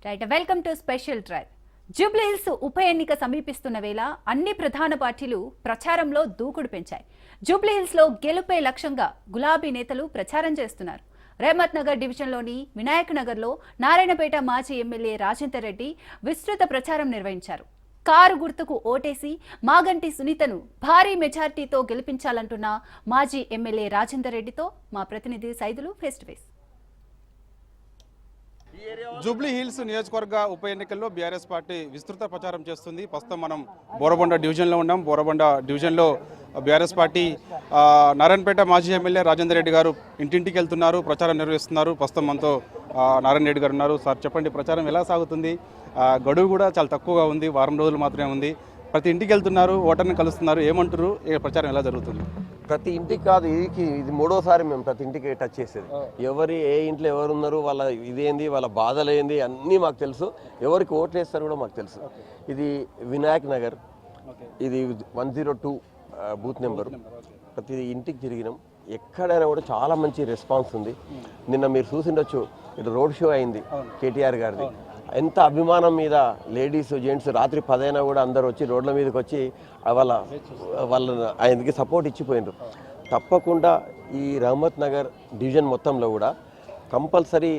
Right welcome to special drive. Jubilee Hills ఉప ఎన్నిక సమీపిస్తున్న వేళ అన్ని ప్రధాన పార్టీలు ప్రచారంలో దూకుడు పెంచాయి. జూబ్లీహిల్స్ లో గెలుపే లక్ష్యంగా గులాబీ నేతలు ప్రచారం చేస్తున్నారు. రేమత్ నగర్ డివిజన్లోని వినాయక్ నగర్లో నారాయణపేట మాజీ ఎమ్మెల్యే రాజేందర్ రెడ్డి విస్తృత ప్రచారం నిర్వహించారు. కారు గుర్తుకు ఓటేసి మాగంటి సునీతను భారీ మెజార్టీతో గెలిపించాలంటున్న మాజీ ఎమ్మెల్యే రాజేందర్ రెడ్డితో మా ప్రతినిధి Saidulu face to face. Jubilee Hills నియోజకవర్గ ఉప ఎన్నికల్లో బీఆర్ఎస్ పార్టీ విస్తృత ప్రచారం చేస్తుంది. ప్రస్తుతం మనం బోరబండ డివిజన్లో ఉన్నాం. బోరబండ డివిజన్లో బీఆర్ఎస్ పార్టీ నారాయణపేట మాజీ ఎమ్మెల్యే రాజేందర్ రెడ్డి గారు ఇంటింటికి వెళ్తున్నారు, ప్రచారం నిర్వహిస్తున్నారు. ప్రస్తుతం మనతో నారాయణ రెడ్డి గారు ఉన్నారు. సార్ చెప్పండి, ప్రచారం ఎలా సాగుతుంది? గడువు కూడా చాలా తక్కువగా ఉంది, వారం రోజులు మాత్రమే ఉంది. ప్రతి ఇంటికి వెళ్తున్నారు, ఓటర్ని కలుస్తున్నారు. ఏమంటారు, ప్రచారం ఎలా జరుగుతుంది? ప్రతి ఇంటికి కాదు, ఇది మూడోసారి మేము ప్రతి ఇంటికి టచ్ చేసేది. ఏ ఇంట్లో ఎవరు ఉన్నారు, వాళ్ళ ఇదేంది, వాళ్ళ బాధలు ఏంది అన్నీ మాకు తెలుసు. ఎవరికి ఓట్లు వేస్తారు కూడా మాకు తెలుసు. ఇది వినాయక్ నగర్, ఇది 102 బూత్ నెంబరు. ప్రతి ఇంటికి తిరిగినాం. ఎక్కడైనా కూడా చాలా మంచి రెస్పాన్స్ ఉంది. నిన్న మీరు చూసిండొచ్చు, ఇటు రోడ్ షో అయింది కేటీఆర్ గారిది. ఎంత అభిమానం మీద లేడీస్ జెంట్స్ రాత్రి 10 అయినా కూడా అందరు వచ్చి రోడ్ల మీదకి వచ్చి వాళ్ళ ఆయనకి సపోర్ట్ ఇచ్చిపోయినారు. తప్పకుండా ఈ రహమత్ నగర్ డివిజన్ మొత్తంలో కూడా కంపల్సరీ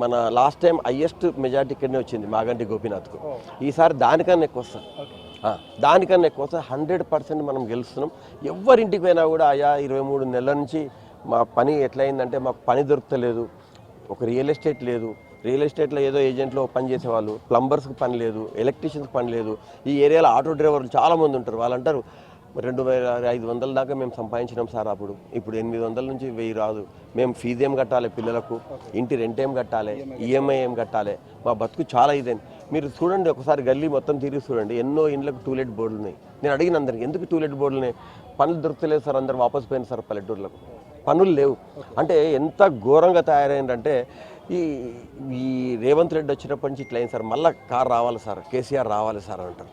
మన లాస్ట్ టైం హయ్యెస్ట్ మెజార్టీ ఇక్కడనే వచ్చింది మాగంటి గోపీనాథ్కు. ఈసారి దానికన్నా ఎక్కువ వస్తుంది, 100% మనం గెలుస్తున్నాం. ఎవరింటికి పోయినా కూడా అయ్యా 23 నెలల నుంచి మా పని ఎట్లయిందంటే మాకు పని దొరుకుతలేదు, ఒక రియల్ ఎస్టేట్ లేదు, రియల్ ఎస్టేట్లో ఏదో ఏజెంట్లో పని చేసేవాళ్ళు, ప్లంబర్స్కి పని లేదు, ఎలక్ట్రీషియన్స్కి పని లేదు. ఈ ఏరియాలో ఆటో డ్రైవర్లు చాలామంది ఉంటారు. వాళ్ళు అంటారు 2500 దాకా మేము సంపాదించినాం సార్, ఇప్పుడు 800 నుంచి 1000 రాదు. మేము ఫీజు ఏం కట్టాలి, పిల్లలకు ఇంటి రెంట్ ఏం కట్టాలి, ఈఎంఐ ఏం కట్టాలి, మా బతుకు చాలా ఇదేంటి. మీరు చూడండి, ఒకసారి గల్లీ మొత్తం తిరిగి చూడండి, ఎన్నో ఇండ్లకు టూలెట్ బోర్డులు ఉన్నాయి. నేను అడిగిన అందరికి, ఎందుకు టూలెట్ బోర్డులు ఉన్నాయి? పనులు దొరకలేదు సార్, అందరు వాపసు పోయిన సార్ పల్లెటూర్లకు, పనులు లేవు. అంటే ఎంత ఘోరంగా తయారైందంటే ఈ రేవంత్ రెడ్డి వచ్చినప్పటి నుంచి ఇట్లా అయింది సార్. మళ్ళీ కార్ రావాలి సార్, కేసీఆర్ రావాలి సార్ అంటారు.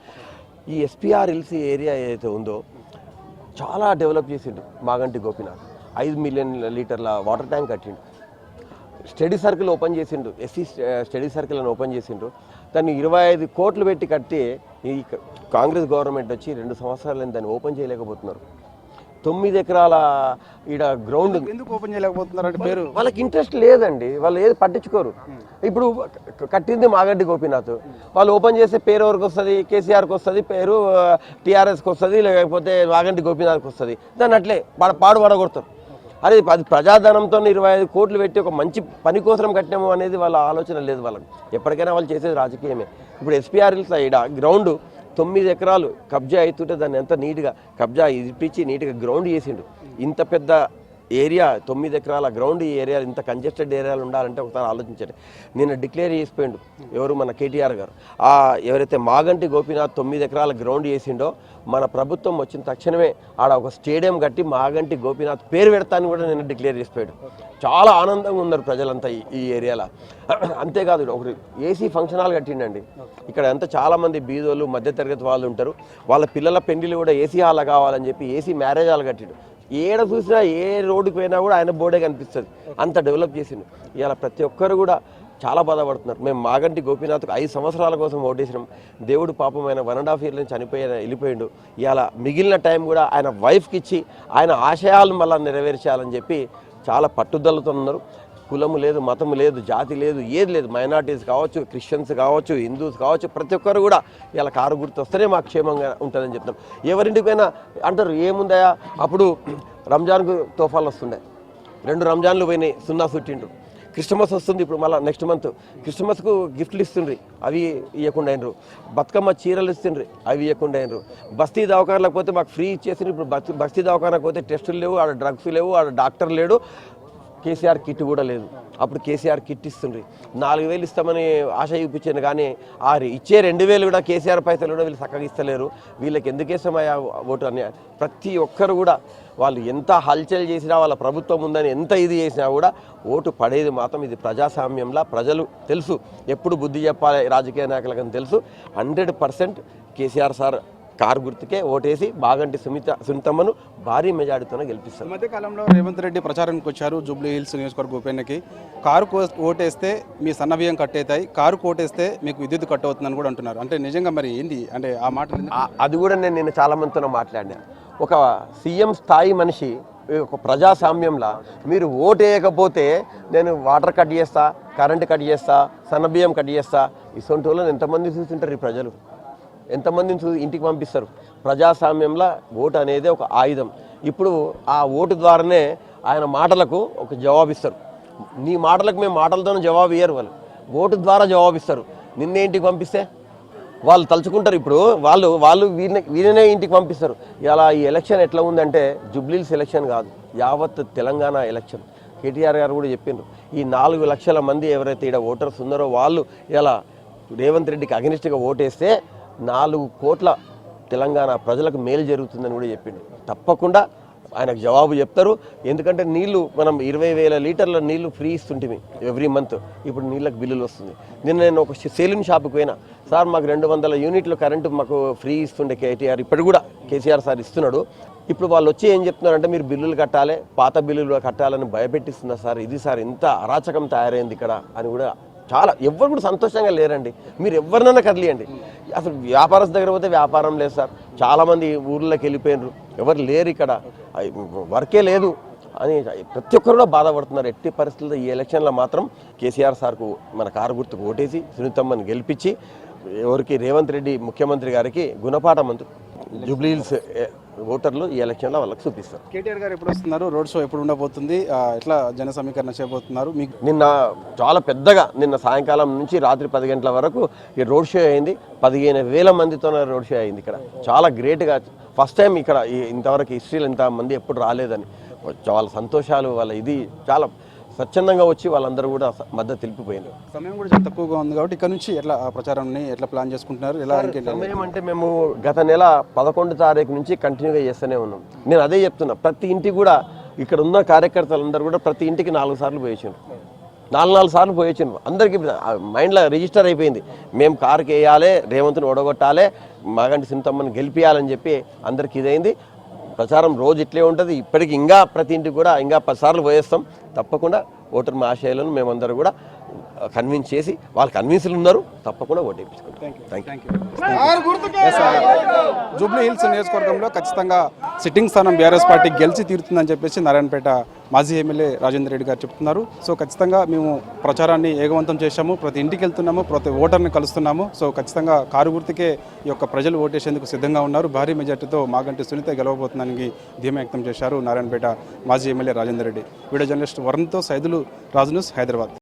ఈ ఎస్పీఆర్ హిల్స్ ఏరియా ఏదైతే ఉందో చాలా డెవలప్ చేసిండు మాగంటి గోపీనాథ్. 5 మిలియన్ లీటర్ల వాటర్ ట్యాంక్ కట్టిండు. స్టడీ సర్కిల్ ఓపెన్ చేసిండు, ఎస్సీ స్టడీ సర్కిల్ అని ఓపెన్ చేసిండు. దాన్ని 25 కోట్లు పెట్టి కట్టి ఈ కాంగ్రెస్ గవర్నమెంట్ వచ్చి 2 సంవత్సరాలు దాన్ని ఓపెన్ చేయలేకపోతున్నారు. 9 ఎకరాల ఈడ గ్రౌండ్ ఎందుకు ఓపెన్ చేయలేకపోతున్నారు అంటే పేరు వాళ్ళకి ఇంట్రెస్ట్ లేదండి, వాళ్ళు ఏది పట్టించుకోరు. ఇప్పుడు కట్టింది మాగంటి గోపీనాథ్, వాళ్ళు ఓపెన్ చేసే పేరు ఎవరికి వస్తుంది? కేసీఆర్కి వస్తుంది, పేరు టీఆర్ఎస్కి వస్తుంది, లేకపోతే మాగంటి గోపీనాథ్కి వస్తుంది. దాన్ని అట్లే పాడు పడగొడతారు. అది ప్రజాధనంతో 25 కోట్లు పెట్టి ఒక మంచి పని కోసం కట్టినాము అనేది వాళ్ళ ఆలోచన లేదు వాళ్ళకి. ఎప్పటికైనా వాళ్ళు చేసేది రాజకీయమే. ఇప్పుడు ఎస్పీఆర్ హిల్స్ ఈడ గ్రౌండ్ 9 ఎకరాలు కబ్జా అవుతుంటే దాన్ని ఎంత నీట్గా కబ్జా ఇప్పించి నీట్గా గ్రౌండ్ చేసిండు. ఇంత పెద్ద ఏరియా 9 ఎకరాల గ్రౌండ్, ఈ ఏరియా ఇంత కంజెస్టెడ్ ఏరియాలు ఉండాలంటే ఒకసారి ఆలోచించండి. నిన్న డిక్లేర్ చేసిపోయిండు ఎవరు, మన కేటీఆర్ గారు. ఎవరైతే మాగంటి గోపీనాథ్ 9 ఎకరాల గ్రౌండ్ చేసిండో, మన ప్రభుత్వం వచ్చిన తక్షణమే ఆడ ఒక స్టేడియం కట్టి మాగంటి గోపీనాథ్ పేరు పెడతాను కూడా నిన్న డిక్లేర్ చేసిపోయాడు. చాలా ఆనందంగా ఉన్నారు ప్రజలంతా ఈ ఏరియాలో. అంతేకాదు, ఒకటి ఏసీ ఫంక్షన్ హాల్ కట్టిండండి. ఇక్కడ అంతా చాలామంది బీదోళ్ళు మధ్యతరగతి వాళ్ళు ఉంటారు. వాళ్ళ పిల్లల పెళ్లిళ్ళు కూడా ఏసీ హాల్ కావాలని చెప్పి ఏసీ మ్యారేజ్ హాల్ కట్టిండు. ఏడ చూసినా ఏ రోడ్డుకి పోయినా కూడా ఆయన బోర్డే కనిపిస్తుంది, అంత డెవలప్ చేసిండు. ఇలా ప్రతి ఒక్కరు కూడా చాలా బాధపడుతున్నారు. మేము మాగంటి గోపీనాథ్కు 5 సంవత్సరాల కోసం ఓటేసినాం. దేవుడు పాపం ఆయన 1.5 ఇయర్ నుంచి వెళ్ళిపోయిండు. ఇవాళ మిగిలిన టైం కూడా ఆయన వైఫ్కి ఇచ్చి ఆయన ఆశయాలను మళ్ళీ నెరవేర్చాలని చెప్పి చాలా పట్టుదలతో ఉన్నారు. కులము లేదు, మతము లేదు, జాతి లేదు, ఏది లేదు. మైనార్టీస్ కావచ్చు, క్రిస్టియన్స్ కావచ్చు, హిందూస్ కావచ్చు, ప్రతి ఒక్కరు కూడా ఇలా కారు గుర్తు వస్తేనే మాకు క్షేమంగా ఉంటుందని చెప్తాం. ఎవరింటికి పోయినా అంటారు ఏముందయా, అప్పుడు రంజాన్కు తోఫాలు వస్తుండే, 2 రంజాన్లు పోయినాయి, సున్నా చుట్టిండ్రు. క్రిస్టమస్ వస్తుంది ఇప్పుడు మళ్ళీ నెక్స్ట్ మంత్, క్రిస్టమస్కు గిఫ్ట్లు ఇస్తుండ్రి, అవి ఇవ్వకుండా అయినరు. బతుకమ్మ చీరలు ఇస్తుండ్రి, అవి ఇవ్వకుండా అయినరు. బస్తీ దవాఖానలకు పోతే మాకు ఫ్రీ ఇచ్చేసిండ్రు. ఇప్పుడు బస్తీ దవాఖానకు పోతే టెస్టులు లేవు, ఆడ డ్రగ్స్ లేవు, ఆడ డాక్టర్ లేడు, కేసీఆర్ కిట్ కూడా లేదు. అప్పుడు కేసీఆర్ కిట్ ఇస్తుండ్రి, 4000 ఇస్తామని ఆశ చూపించాను. కానీ ఇచ్చే 2000 కూడా కేసీఆర్ పైసలు కూడా వీళ్ళు చక్కగా ఇస్తలేరు. వీళ్ళకి ఎందుకు వేస్తామయ్యా ఓటు అని ప్రతి ఒక్కరు కూడా వాళ్ళు ఎంత హల్చల్ చేసినా, వాళ్ళ ప్రభుత్వం ఉందని ఎంత ఇది చేసినా కూడా ఓటు పడేది మాత్రం ఇది ప్రజాస్వామ్యంలా. ప్రజలు తెలుసు ఎప్పుడు బుద్ధి చెప్పాలి రాజకీయ నాయకులకని తెలుసు. 100% కేసీఆర్ సార్ కారు గుర్తుకే ఓటేసి మాగంటి సునీతమ్మను భారీ మెజారిటీతోనే గెలిపిస్తారు. ఈ మధ్య కాలంలో రేవంత్ రెడ్డి ప్రచారానికి వచ్చారు జూబ్లీ హిల్స్ నియోజకవర్గ ఉప ఎన్నికకి. కారు ఓటేస్తే మీ సన్నబియ్యం కట్టేతాయి, కారు ఓటేస్తే మీకు విద్యుత్ కట్ అవుతుందని కూడా అంటున్నారు. అంటే నిజంగా మరి ఏంది అంటే ఆ మాటలు అది కూడా నేను నిన్న చాలా మందితో మాట్లాడినా. ఒక సీఎం స్థాయి మనిషి ఒక ప్రజాస్వామ్యంలో మీరు ఓటు వేయకపోతే నేను వాటర్ కట్ చేస్తా, కరెంటు కట్ చేస్తా, సన్నబియ్యం కట్ చేస్తా, ఇటువంటి వాళ్ళని ఎంతమంది చూస్తుంటారు ఈ ప్రజలు? ఎంతమందిని ఇంటికి పంపిస్తారు? ప్రజాస్వామ్యంలో ఓటు అనేది ఒక ఆయుధం. ఇప్పుడు ఆ ఓటు ద్వారానే ఆయన మాటలకు ఒక జవాబిస్తారు. నీ మాటలకు మేము మాటలతోనే జవాబు ఇయ్యరు, వాళ్ళు ఓటు ద్వారా జవాబిస్తారు. నిన్నే ఇంటికి పంపిస్తే వాళ్ళు తలుచుకుంటారు. ఇప్పుడు వాళ్ళు వీరినే ఇంటికి పంపిస్తారు. ఇలా ఈ ఎలక్షన్ ఎట్లా ఉందంటే జూబ్లీహిల్స్ ఎలక్షన్ కాదు, యావత్ తెలంగాణ ఎలక్షన్. కేటీఆర్ గారు కూడా చెప్పిండ్రు, ఈ 4 లక్షల మంది ఎవరైతే ఇక్కడ ఓటర్స్ ఉన్నారో వాళ్ళు ఇలా రేవంత్ రెడ్డికి అగెనిస్ట్గా ఓటేస్తే 4 కోట్ల తెలంగాణ ప్రజలకు మేలు జరుగుతుందని కూడా చెప్పిండు. తప్పకుండా ఆయనకు జవాబు చెప్తారు. ఎందుకంటే నీళ్లు మనం 20,000 లీటర్ల నీళ్లు ఫ్రీ ఇస్తుంటిమి ఎవ్రీ మంత్. ఇప్పుడు నీళ్ళకి బిల్లులు వస్తుంది. నిన్న నేను ఒక సెలూన్ షాప్కి పోయినా, సార్ మాకు 200 యూనిట్లు కరెంటు మాకు ఫ్రీ ఇస్తుండే కేటీఆర్, ఇప్పుడు కూడా కేసీఆర్ సార్ ఇస్తున్నాడు. ఇప్పుడు వాళ్ళు వచ్చి ఏం చెప్తున్నారంటే మీరు బిల్లులు కట్టాలి, పాత బిల్లులు కట్టాలని భయపెట్టిస్తున్నారు సార్. ఇది సార్ ఇంత అరాచకం తయారైంది ఇక్కడ అని కూడా చాలా ఎవ్వరు కూడా సంతోషంగా లేరండి. మీరు ఎవరినైనా కదిలియండి. అసలు వ్యాపారస్తు దగ్గర పోతే వ్యాపారం లేదు సార్, చాలామంది ఊర్లోకి వెళ్ళిపోయినారు, ఎవరు లేరు ఇక్కడ, వర్కే లేదు అని ప్రతి ఒక్కరు కూడా బాధపడుతున్నారు. ఎట్టి పరిస్థితుల్లో ఈ ఎలక్షన్లో మాత్రం కేసీఆర్ సార్కు మన కారు గుర్తుకు ఓటేసి సునీతమ్మని గెలిపించి ఎవరికి రేవంత్ రెడ్డి ముఖ్యమంత్రి గారికి గుణపాఠం అంటూ జూబ్లీహిల్స్ ఓటర్లు ఈ ఎలక్షన్లో వాళ్ళకి చూపిస్తారు. కేటీఆర్ గారు ఎప్పుడు వస్తున్నారు, రోడ్ షో ఎప్పుడు ఉండబోతుంది, ఎట్లా జన సమీకరణ చేయబోతున్నారు? మీకు నిన్న చాలా పెద్దగా నిన్న సాయంకాలం నుంచి రాత్రి 10 గంటల వరకు ఈ రోడ్ షో అయింది. 15,000 మందితో రోడ్ షో అయింది. ఇక్కడ చాలా గ్రేట్గా ఫస్ట్ టైం ఇక్కడ ఇంతవరకు హిస్టరీలో ఇంతమంది ఎప్పుడు రాలేదని వాళ్ళ సంతోషాలు, వాళ్ళ ఇది చాలా స్వచ్ఛందంగా వచ్చి వాళ్ళందరూ కూడా మద్దతు తెలిపిపోయింది. సమయం కూడా చాలా తక్కువగా ఉంది కాబట్టి ఇక్కడ నుంచి ఎట్లా ప్రచారాన్ని ఎట్లా ప్లాన్ చేసుకుంటున్నారు? ఎలా సమయం అంటే మేము గత నెల 11 తారీఖు నుంచి కంటిన్యూగా చేస్తూనే ఉన్నాం. నేను అదే చెప్తున్నా, ప్రతి ఇంటికి కూడా ఇక్కడ ఉన్న కార్యకర్తలందరూ కూడా ప్రతి ఇంటికి 4 సార్లు పోయించారు. 4 సార్లు పోయించారు. అందరికీ మైండ్లో రిజిస్టర్ అయిపోయింది, మేము కారుకి వేయాలి, రేవంత్ని ఓడగొట్టాలి, మాగంటి సునీతమ్మని గెలిపియాలని చెప్పి అందరికీ ఇదైంది. ప్రచారం రోజు ఇట్లే ఉంటుంది. ఇప్పటికి ఇంకా ప్రతి ఇంటికి కూడా ఇంకా 10 సార్లు పోయేస్తాం. తప్పకుండా ఓటర్ మా ఆశయాలను మేమందరూ కూడా కన్విన్స్ చేసి, వాళ్ళు కన్విన్స్లు ఉన్నారు, తప్పకుండా ఓటేపించుకుంటాం. జూబ్లీ హిల్స్ నియోజకవర్గంలో ఖచ్చితంగా సిట్టింగ్ స్థానం బీఆర్ఎస్ పార్టీ గెలిచి తీరుతుందని చెప్పేసి నారాయణపేట మాజీ ఎమ్మెల్యే రాజేందర్ రెడ్డి గారు చెప్తున్నారు. సో ఖచ్చితంగా మేము ప్రచారాన్ని ఏకవంతం చేశాము, ప్రతి ఇంటికి వెళ్తున్నాము, ప్రతి ఓటర్ని కలుస్తున్నాము. సో ఖచ్చితంగా కారు గుర్తుకే ఈ యొక్క ప్రజలు ఓటేసేందుకు సిద్ధంగా ఉన్నారు. భారీ మెజార్టీతో మాగంటి సునీత గెలవబోతుందని ధీమా వ్యక్తం చేశారు నారాయణపేట మాజీ MLA Rajender Reddy. Video journalist వరుణ్తో సైదులు, రాజు న్యూస్, హైదరాబాద్.